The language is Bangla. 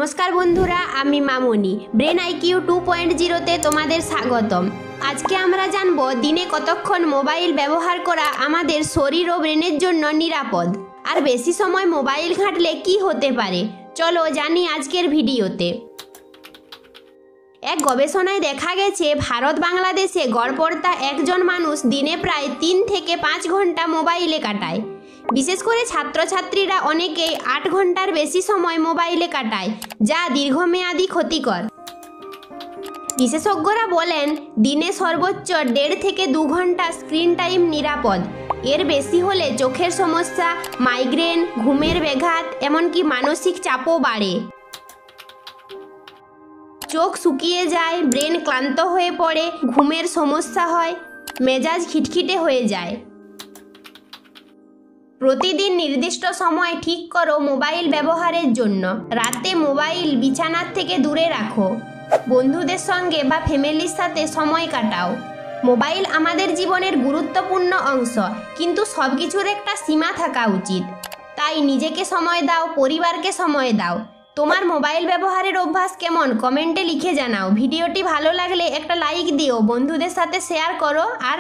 নমস্কার বন্ধুরা, আমি মামনি। ব্রেন আইকিউ 2.0 তে তোমাদের স্বাগতম। আজকে আমরা জানব দিনে কতক্ষণ মোবাইল ব্যবহার করা আমাদের শরীর ও ব্রেনের জন্য নিরাপদ, আর বেশি সময় মোবাইল ঘাঁটলে কি হতে পারে। চলো জানি আজকের ভিডিওতে। এক গবেষণায় দেখা গেছে ভারত বাংলাদেশে গড়পড়তা একজন মানুষ দিনে প্রায় 3 থেকে 5 ঘন্টা মোবাইলে কাটায়। বিশেষ করে ছাত্রছাত্রীরা অনেকেই 8 ঘন্টার বেশি সময় মোবাইলে কাটায়, যা দীর্ঘমেয়াদী ক্ষতিকর। বিশেষজ্ঞরা বলেন দিনে সর্বোচ্চ 1.5 থেকে 2 ঘন্টা স্ক্রিন টাইম নিরাপদ। এর বেশি হলে চোখের সমস্যা, মাইগ্রেন, ঘুমের ব্যাঘাত, এমনকি মানসিক চাপও বাড়ে। চোখ শুকিয়ে যায়, ব্রেন ক্লান্ত হয়ে পড়ে, ঘুমের সমস্যা হয়, মেজাজ খিটখিটে হয়ে যায়। প্রতিদিন নির্দিষ্ট সময় ঠিক করো মোবাইল ব্যবহারের জন্য। রাতে মোবাইল বিছানার থেকে দূরে রাখো। বন্ধুদের সঙ্গে বা ফ্যামিলির সাথে সময় কাটাও। মোবাইল আমাদের জীবনের গুরুত্বপূর্ণ অংশ, কিন্তু সবকিছুর একটা সীমা থাকা উচিত। তাই নিজেকে সময় দাও, পরিবারকে সময় দাও। তোমার মোবাইল ব্যবহারের অভ্যাস কেমন কমেন্টে লিখে জানাও। ভিডিওটি ভালো লাগলে একটা লাইক দিও, বন্ধুদের সাথে শেয়ার করো আর